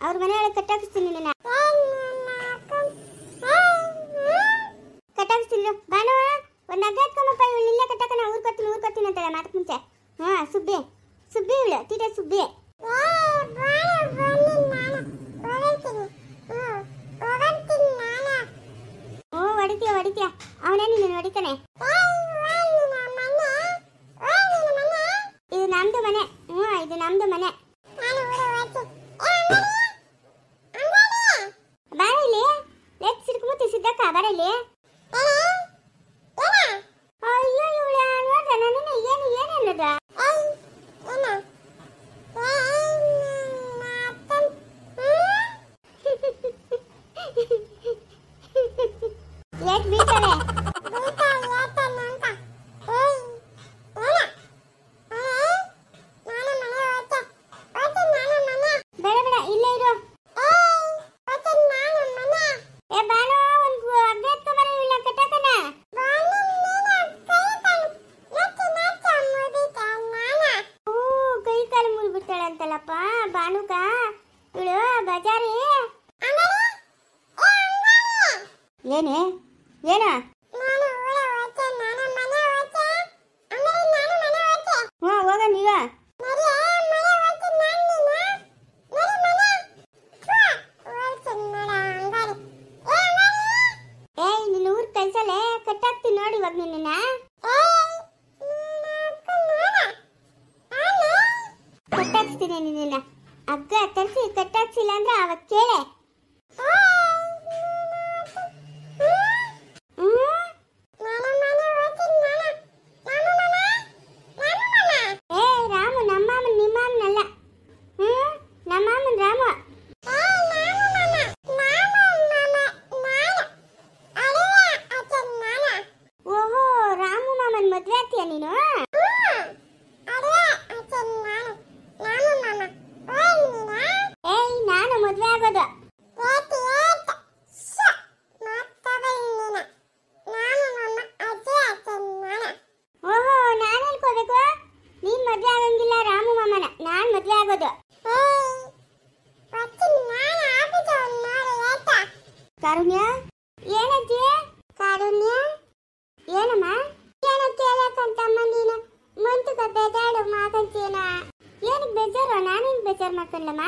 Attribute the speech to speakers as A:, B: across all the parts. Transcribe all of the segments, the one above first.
A: ಅವ್ರ ಮನೆ ಒಳಗೆ ಕಟ್ಟಾಕಿಸ್ತೀನಿ ನಿನ್ನ. ಕಟ್ಟಾಕಿಸ್ತೀನಿ ಬಾನು. ಒಂದು ಹಗ್ಗ ಎತ್ಕೊಂಬಪ್ಪ, ಇವಳು ಇಲ್ಲೇ ಕಟ್ಟಾಕನ. ಊರ್ಕೊತೀನಿ ಅಂತಾಳೆ ಮಾತಕ್ಕೆ ಮುಂಚೆ. ಸುಬ್ಬಿ ಇವಳು ತೀಟ ಸುಬ್ಬಿ. ಹೊಡಿತೀಯ ಅವನೇ ನಿನ್ನ ಹೊಡಿತಾನೆ. ಇದು ನಮ್ದು ಮನೆ. ಇದು ನಮ್ದು ಮನೆ. ಬಾರ ಇಲ್ಲಿ. ಲೆಟ್ ಸಿಡ್ಕೊಂಬತ್ತಿ ಸಿದ್ದಕ್ಕ, ಬಾರ ಇಲ್ಲಿ. ಅಯ್ಯೋ ಇವಳ ನೋಡ್ರ ನನ್ನ ಏನು ಅನ್ನೋದ. ಲೇಟ್ ಬೀಳ್ತಾರೆ. ಬೇಡ ಇಲ್ಲೇ ಇರು. ಏ ಬಾನು, ಒಂದು ಹಗ್ಗ ಎತ್ಕೊಂಬರ, ಇವಳ ಕಟ್ಟಾಕನ. ಕೈ ಕಾಲು ಮುರಿಬಿಡ್ತಾಳಂತಲ್ಲಪ್ಪ ಬಾನುಕ. ಇವಳು ಬಜಾರಿ. ಏನೇ ಏನ? ಹೋಗ ನೀಗ. ಏಯ್ ನಿನ್ನ ಊರ್ ಕಳ್ಸಲೆ, ಕಟ್ಟಾಕ್ತೀನಿ ನೋಡಿ ಇವಾಗ ನಿನ್ನ. ಕಟ್ಟಾಕ್ಸ್ತೀನಿ ನಿನ್ನ. ಹಗ್ಗ ತರಿಸಿ ಕಟ್ಟಾಕ್ಸಿಲ್ಲ ಅಂದ್ರೆ ಅವಾಗ ಕೇಳೆ. ಕಾರುಣ್ಯ, ಏನಜ್ಜಿ? ಕಾರುಣ್ಯ, ಏನಮ್ಮ? ಏನಕ್ಕೆ ಹೇಳಕ್ಕಂತಮ್ಮ ನೀನು? ಮಂತುಕ ಬೇಜಾರು ಮಾಕಂತೀನ. ಏನಕ್ಕೆ ಬೇಜಾರು? ನಾನೇನು ಬೇಜಾರು ಮಾಡ್ಕೊಂಡಮ್ಮ?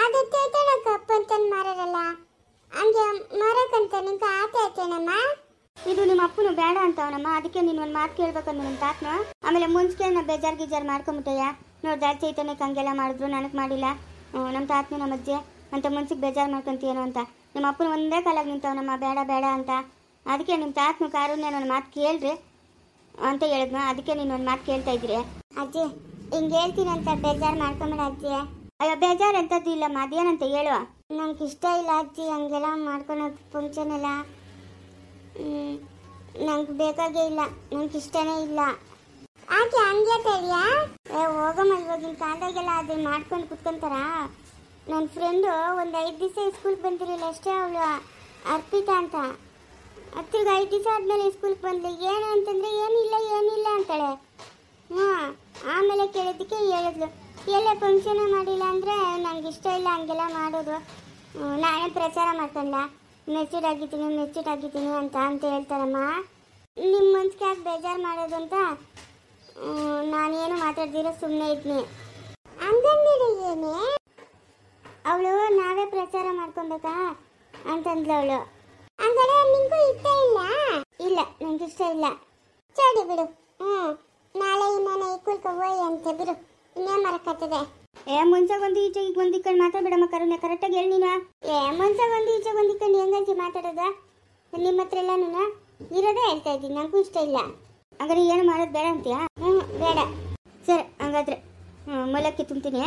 A: ಅದು ಚೇತನ ಕಪ್ಪಂತನ್ ಮಾರಲ್ಲ, ಹಂಗೆ ಮರಕ್ಕಂತ ನಿಂಗೆ ಆತ ಆಯ್ತೇನಮ್ಮ? ಇದು ನಿಮ್ಮ ಅಪ್ಪನು ಬೇಡ ಅಂತವನಮ್ಮ, ಅದಕ್ಕೆ ನೀನು ಒಂದು ಮಾತು ಕೇಳ್ಬೇಕಂದು ನಮ್ಮ ತಾತನ. ಆಮೇಲೆ ಮುಂಚೆ ನಾ ಬೇಜಾರು ಗೀಜಾರು ಮಾಡ್ಕೊಂಬಿಟ್ಟಯ್ಯ. ನೋಡ್ದ ಚೈತನ್ಯಕ್ಕೆ ಹಂಗೆಲ್ಲ ಮಾಡಿದ್ರು, ನನಗೆ ಮಾಡಿಲ್ಲ. ನಮ್ಮ ತಾತನು ನಮ್ಮ ಅಜ್ಜೆ ಅಂತ ಮನ್ಸಿಗೆ ಬೇಜಾರು ಮಾಡ್ಕೊಂತೀಯೇನೋ ಅಂತ ನಿಮ್ಮ ಅಪ್ಪನ ಒಂದೇ ಕಾಲಾಗಿ ನಿಂತವನಮ್ಮ, ಬೇಡ ಅಂತ. ಅದಕ್ಕೆ ನಿಮ್ಮ ತಾತನ ಕಾರುಣ್ಯ ನನ್ನ ಮಾತು ಕೇಳ್ರಿ ಅಂತ ಹೇಳಿದ್ನ, ಅದಕ್ಕೆ ನೀನು ಒಂದು ಮಾತು ಕೇಳ್ತಾ ಇದ್ರಿ. ಅಜ್ಜಿ ಹಿಂಗೆ ಹೇಳ್ತೀನಿ ಅಂತ ಬೇಜಾರು ಮಾಡ್ಕೊಂಬೇಡ ಅಜ್ಜಿ. ಅಯ್ಯೋ ಬೇಜಾರು ಅಂತದ್ದು ಇಲ್ಲಮ್ಮ, ಅದೇನಂತ ಹೇಳುವ. ನಂಗೆ ಇಷ್ಟ ಇಲ್ಲ ಅಜ್ಜಿ ಹಂಗೆಲ್ಲ ಮಾಡ್ಕೊಳೋದು ಫಂಕ್ಷನ್ ಎಲ್ಲ. ನಂಗೆ ಬೇಕಾಗೇ ಇಲ್ಲ, ನಂಗೆ ಇಷ್ಟನೇ ಇಲ್ಲ. ಆಕೆ ಹಂಗೆ ತಡಿಯಾ? ಹೋಗಮ್ಮ, ಇವಾಗಿನ ಕಾಲದಾಗೆಲ್ಲ ಅದನ್ನ ಮಾಡ್ಕೊಂಡು ಕುತ್ಕೊಂತಾರ. ನನ್ನ ಫ್ರೆಂಡು ಒಂದು 5 ದಿವಸ ಸ್ಕೂಲ್ಗೆ ಬಂದಿರಲಿಲ್ಲ ಅಷ್ಟೇ, ಅವಳು ಅರ್ಪಿತಾ ಅಂತ. ತಿರ್ಗ 5 ದಿವಸ ಆದಮೇಲೆ ಸ್ಕೂಲ್ಗೆ ಬಂದ್ಲು. ಏನು ಅಂತಂದರೆ ಏನಿಲ್ಲ ಅಂತಾಳೆ. ಆಮೇಲೆ ಕೇಳಿದ್ದಕ್ಕೆ ಹೇಳಿದ್ಲು, ಎಲ್ಲ ಫಂಕ್ಷನೇ ಮಾಡಿಲ್ಲ ಅಂದರೆ ನಂಗೆ ಇಷ್ಟ ಇಲ್ಲ ಹಂಗೆಲ್ಲ ಮಾಡೋದು. ನಾನೇ ಪ್ರಚಾರ ಮಾಡ್ಕೊಂಡ ಮೆಚ್ಯೂರ್ಡ್ ಆಗಿದ್ದೀನಿ ಅಂತ ಹೇಳ್ತಾರಮ್ಮ. ನಿಮ್ಮ ಮನ್ಸಿಗೆ ಯಾಕೆ ಬೇಜಾರು ಮಾಡೋದು ಅಂತ ನಾನೇನು ಮಾತಾಡ್ದಿರೋ ಸುಮ್ಮನೆ ಇದ್ನಿ. ಅಂದಂದಿರಿ ಏನೇ ಅವಳು ನಾವೇ ಪ್ರಚಾರ ಮಾಡ್ಕೊಬೇಕಾ ಅಂತಂದ್ಲು ಅವಳು. ಹಂಗಾರೆ ನಿಂಗೂ ಇಷ್ಟ ಇಲ್ಲ? ನಂಗೆ ಇಷ್ಟ ಇಲ್ಲ. ಸರಿ ಬಿಡು. ನಾಳೆ ಇನ್ನೇನು ಇಕ್ಕುಲ್ಕ ಹೋಯ್ ಅಂತ ಬಿಡು, ಇನ್ನೇ ಮರಕತ್ತದೆ. ಮುಂಚೆ ಒಂದು ಈಚೆ ಈಗ ಒಂದು ಇಕ್ಕಂಡು ಮಾತಾಡ್ಬಿಡಮ್ಮ ಕರುಣ್ಯ, ಕರೆಕ್ಟಾಗಿ ಹೇಳಿ ನೀನು. ಮುಂಚೆ ಒಂದು ಈಚೆ ಒಂದು ಇಕ್ಕಂಡು ಹೆಂಗಂತ ಮಾತಾಡೋದ? ನಿಮ್ಮ ಹತ್ರ ಎಲ್ಲ ನಾನು ಇರೋದೇ ಹೇಳ್ತಾ ಇದ್ದೀನಿ, ನನಗೂ ಇಷ್ಟ ಇಲ್ಲ. ಹಾಗಾದ್ರೆ ಏನು ಮಾಡೋದು ಬೇಡ ಅಂತೀಯಾ? ಬೇಡ. ಸರಿ ಹಂಗಾದ್ರೆ ಮೊಲಕ್ಕಿ ತುಂಬ್ತೀನಿ,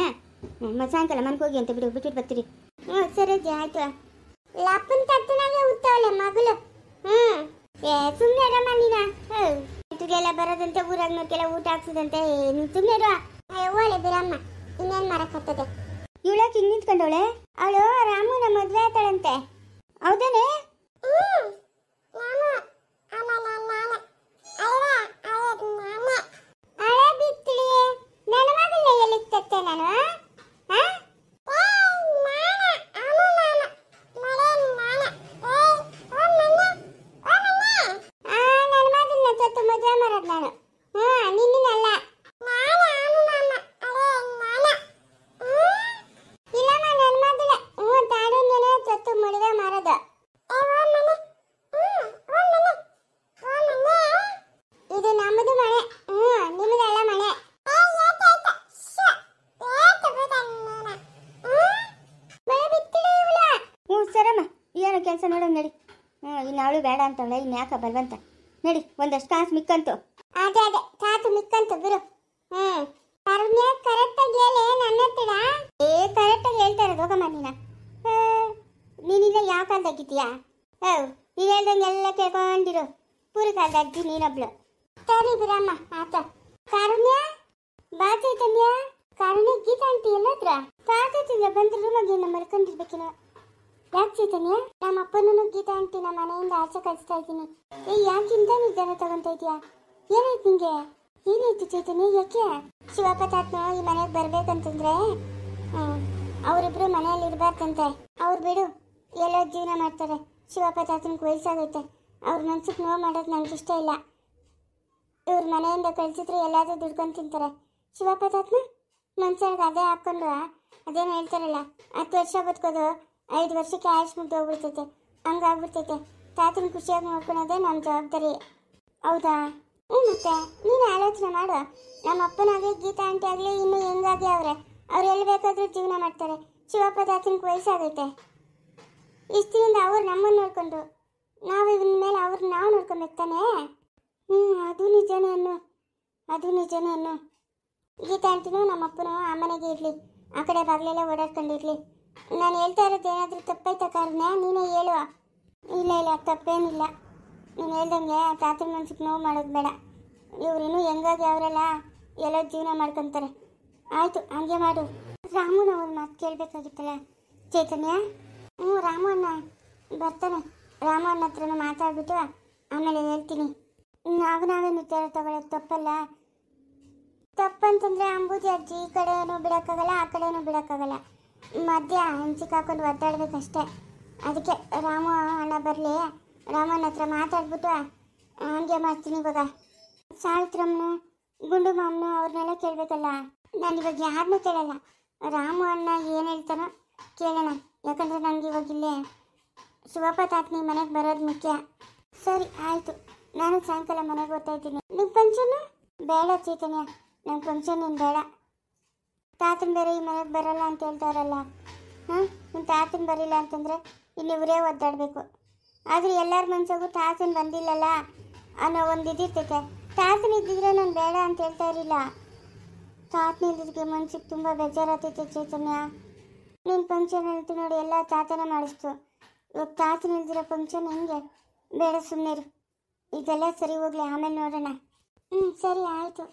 A: ಸಾಯಂಕಾಲ ಮನ್ಕೋಗಿ ಅಂತ ಬಿಟ್ಬಿಟ್ಟು ಬರ್ತೀರಿ. ಸರಿ ಅಜ್ಜಿ ಆಯ್ತು. ಲಪ್ಪನ ತಟ್ಟನಾಗೆ ಉತ್ತವಳೆ ಮಗಳು. ಸುಮ್ಮನೆ ಇರಮ್ಮ ನೀನ. ಇಟ್ರಿಗೆಲ್ಲ ಬರೋದಂತೆ, ಊರಾಗ ನೋಡ್ಕೆಲ್ಲ ಊಟ ಹಾಕ್ಸೋದಂತೆ, ನೀನು ಸುಮ್ಮನೆ ಇರುವ. ಓಲೆ ಬಿರಮ್ಮ, ಇನ್ನೇನು ಮಾಡಕ್ಕಾಗ್ತದೆ. ಇವಳಕ್ಕೆ ಹಿಂಗೆ ನಿಂತ್ಕೊಂಡವಳೆ? ಅವಳು ರಾಮುನ ಮದುವೆ ಆಯ್ತಾಳಂತೆ. ಹೌದೇನೆ? ಹಳೆ ಬಿತ್ತಿಳಿ ನನ್ನ ಮಗಳನ್ನ ಎಲ್ಲಿಗೆ ತತ್ತೆ ನಾನು?
B: ಕೆಲಸ ನೋಡೋಣ ನಡಿ. ಇನ್ನು ಅವಳು ಬೇಡ ಅಂತವಳೆ, ಇನ್ನು ಯಾಕ ಬಲ್ವಂತ. ನಡಿ, ಒಂದಷ್ಟು ಕಾಸು ಮಿಕ್ಕಂತು.
A: ಅದೇ ಕಾತು ಮಿಕ್ಕಂತ ಬಿಡು. ಕಾರುಣ್ಯ ಕರೆಕ್ಟಾಗಿ ಹೇಳಿ ನನ್ನ ಹತ್ತಿರ.
B: ಕರೆಕ್ಟಾಗಿ ಹೇಳ್ತಾ ಇರೋದು. ಹೋಗಮ್ಮ ನೀನಿಲ್ಲ ಯಾವ ಕಾಲದಾಗಿದ್ದೀಯಾ? ನೀನು ಹೇಳ್ದಂಗೆ ಎಲ್ಲ ಕೇಳ್ಕೊಂಡಿರು. ಪೂರಿ ಕಾಲದ ಅಜ್ಜಿ ನೀನೊಬ್ಳು.
A: ಸರಿ ಬಿಡಮ್ಮ ಆತ. ಕಾರುಣ್ಯ ಬಾ. ಚೈತನ್ಯ, ಕಾರುಣ್ಯ ಗೀತಾ ಆಂಟಿ ಎಲ್ಲದ್ರ? ತಾಕತ್ತಿಂದ ಬಂದ್ರೆ ರೂಮಾಗಿ ಮಲ್ಕೊಂಡಿರ್ಬೇಕೇನೋ. ಯಾಕೆ ಚೈತನ್ಯ? ನಮ್ಮ ಅಪ್ಪನೂ ಗೀತಾ ಆಂಟಿ ನಮ್ಮ ಮನೆಯಿಂದ ಆಚೆ ಕಳಿಸ್ತಾ ಇದ್ದೀನಿ. ಯಾಕಿಂತ ನಿರ್ಧಾರ ತಗೊಂತ ಇದೀಯಾ? ಏನಾಯ್ತು ನಿಂಗೆ? ಏನಾಯ್ತು ಚೈತನ್ಯ? ಯಾಕೆ? ಶಿವಪ್ಪ ತಾತನು ಈ ಮನೆಗೆ ಬರ್ಬೇಕಂತಂದ್ರೆ ಅವರಿಬ್ರು ಮನೆಯಲ್ಲಿ ಇರಬಾರ್ದಂತೆ. ಅವ್ರು ಬಿಡು, ಎಲ್ಲೋ ಜೀವನ ಮಾಡ್ತಾರೆ. ಶಿವಪ್ಪ ತಾತನಿಗೆ ವಯಸ್ಸಾಗೈತೆ. ಅವ್ರ ಮನ್ಸಿಗೆ ನೋವು ಮಾಡೋದು ನಂಗೆ ಇಷ್ಟ ಇಲ್ಲ. ಇವ್ರ ಮನೆಯಿಂದ ಕಳಿಸಿದ್ರೆ ಎಲ್ಲಾದ್ರೂ ದುಡ್ಕೊಂಡು ತಿಂತಾರೆ. ಶಿವಪ್ಪ ತಾತನ ಮನ್ಸೊಳಗೆ ಅದೇ ಹಾಕ್ಕೊಂಡು ಅದೇನೋ ಹೇಳ್ತಾರಲ್ಲ, 10 ವರ್ಷ ಬದುಕೋದು 5 ವರ್ಷಕ್ಕೆ ಆಯುಷ್ ಮುಗ್ದು ಹೋಗ್ಬಿಡ್ತೈತೆ. ಹಂಗಾಗ್ಬಿಡ್ತೈತೆ. ತಾತನ ಖುಷಿಯಾಗಿ ನೋಡ್ಕೊಳೋದೇ ನಮ್ಮ ಜವಾಬ್ದಾರಿ. ಹೌದಾ? ಮತ್ತೆ ನೀನು ಆಲೋಚನೆ ಮಾಡು. ನಮ್ಮ ಅಪ್ಪನಾಗಲಿ ಗೀತಾ ಆಂಟಿ ಆಗಲಿ ಇನ್ನೂ ಹೆಂಗಾಗಿ ಅವ್ರು ಎಲ್ಲಿ ಬೇಕಾದ್ರೂ ಜೀವನ ಮಾಡ್ತಾರೆ. ಶಿವಪ್ಪ ತಾತನಿಗೆ ವಯಸ್ಸಾಗೈತೆ. ಇಷ್ಟಿನಿಂದ ಅವ್ರು ನಮ್ಮನ್ನು ನೋಡ್ಕೊಂಡು ನಾವು ಇವ್ನ ಮೇಲೆ ಅವ್ರನ್ನ ನಾವು ನೋಡ್ಕೊಬೇಕು ತಾನೇ. ಅದು ನಿಜನೇ ಅನ್ನು. ಗೀತಾ ಆಂಟಿನೂ ನಮ್ಮ ಅಪ್ಪನೂ ಆ ಮನೆಗೆ ಇರಲಿ, ಆ ಕಡೆ ಬಾಗಿಲೆಲ್ಲ ಓಡಾಡ್ಕೊಂಡಿರ್ಲಿ. ನಾನು ಹೇಳ್ತಾ ಇರೋದು ಏನಾದರೂ ತಪ್ಪಾಯ್ತಾ ಕಾರಣ? ನೀನೇ ಹೇಳು. ಇಲ್ಲ ತಪ್ಪೇನಿಲ್ಲ. ನೀನು ಹೇಳ್ದಂಗೆ ತಾತನ ಮನ್ಸಿಗೆ ನೋವು ಮಾಡೋದು ಬೇಡ. ಇವ್ರಿನ್ನೂ ಹೆಂಗಾಗಿ ಅವರೆಲ್ಲ ಎಲ್ಲೋ ಜೀವನ ಮಾಡ್ಕೊತಾರೆ. ಆಯಿತು, ಹಂಗೆ ಮಾಡು. ರಾಮುನ ಒಂದು ಮಾತು ಕೇಳಬೇಕಾಗಿತ್ತಲ್ಲ ಚೈತನ್ಯ. ರಾಮು ಅಣ್ಣ ಬರ್ತಾನೆ. ರಾಮು ಅಣ್ಣ ಹತ್ರನೂ ಮಾತಾಡ್ಬಿಟ್ಟು ಆಮೇಲೆ ಹೇಳ್ತೀನಿ. ನಾವೇ ನಿರ್ಧಾರ ತಗೊಳ್ಳೋದು ತಪ್ಪಲ್ಲ. ತಪ್ಪಂತಂದರೆ ಅಂಬೂದಿ ಅಜ್ಜಿ ಈ ಕಡೆನೂ ಬಿಡೋಕ್ಕಾಗಲ್ಲ, ಆ ಕಡೆನೂ ಬಿಡೋಕ್ಕಾಗಲ್ಲ. ಮಧ್ಯ ಹಂಚಿಗೆ ಹಾಕೊಂಡು ಒದ್ದಾಡಬೇಕಷ್ಟೆ. ಅದಕ್ಕೆ ರಾಮು ಅಣ್ಣ ಬರಲಿ, ರಾಮಣ್ಣ ಹತ್ರ ಮಾತಾಡ್ಬಿಟ್ಟು ಹಂಗೆ ಮಾಡ್ತೀನಿ. ಇವಾಗ ಸಾವಿತ್ರಮ್ಮನು ಗುಂಡು ಮಾಮನು ಅವ್ರನ್ನೆಲ್ಲ ಕೇಳಬೇಕಲ್ಲ. ನಾನು ಇವಾಗ ಯಾರನ್ನೂ ಕೇಳಲ್ಲ. ರಾಮು ಅಣ್ಣ ಏನು ಹೇಳ್ತಾನೋ ಕೇಳೋಣ. ಯಾಕಂದರೆ ನನಗೆ ಇವಾಗಿಲ್ಲೇ ಶಿವಪ್ಪ ತಾತನಿ ಮನೆಗೆ ಬರೋದು ಮುಖ್ಯ. ಸರಿ ಆಯಿತು, ನಾನು ಸಾಯಂಕಾಲ ಮನೆಗೆ ಓದ್ತಾ ಇದ್ದೀನಿ. ನಿಮ್ಮ ಫಂಕ್ಷನ್ನು ಬೇಡ ಚೈತನ್ಯ, ನನ್ನ ಫಂಕ್ಷನ್ ಏನು ಬೇಡ. ತಾತನ ಬೇರೆ ಈ ಮನೆಗೆ ಬರೋಲ್ಲ ಅಂತ ಹೇಳ್ತಾರಲ್ಲ. ನಿಮ್ಮ ತಾತನ ಬರಿಲ್ಲ ಅಂತಂದರೆ ಇನ್ನಿವರೇ ಒದ್ದಾಡಬೇಕು. ಆದರೆ ಎಲ್ಲರ ಮನ್ಸಾಗೂ ತಾತನ ಬಂದಿಲ್ಲಲ್ಲ ಅನ್ನೋ ಒಂದು ಇದಿರ್ತೈತೆ. ತಾತನ ಇದ್ದಿದ್ರೆ ನಾನು ಬೇಡ ಅಂತ ಹೇಳ್ತಾ ಇರಲಿಲ್ಲ. ತಾತನ ಇದ್ದಿದ್ದಕ್ಕೆ ಮನ್ಸಿಗೆ ತುಂಬ ಬೇಜಾರಾಗ್ತೈತೆ ಚೈತನ್ಯ. ನಿನ್ನ ಫಂಕ್ಷನ್ ಹೇಳ್ತು ನೋಡಿ, ಎಲ್ಲ ತಾತನೇ ಮಾಡಿಸ್ತು. ಇವಾಗ ತಾತನ ಇಲ್ದಿರೋ ಫಂಕ್ಷನ್ ಹೆಂಗೆ? ಬೇಡ, ಸುಮ್ಮನೆ ಇದೆಲ್ಲ ಸರಿ ಹೋಗ್ಲಿ, ಆಮೇಲೆ ನೋಡೋಣ. ಸರಿ ಆಯಿತು.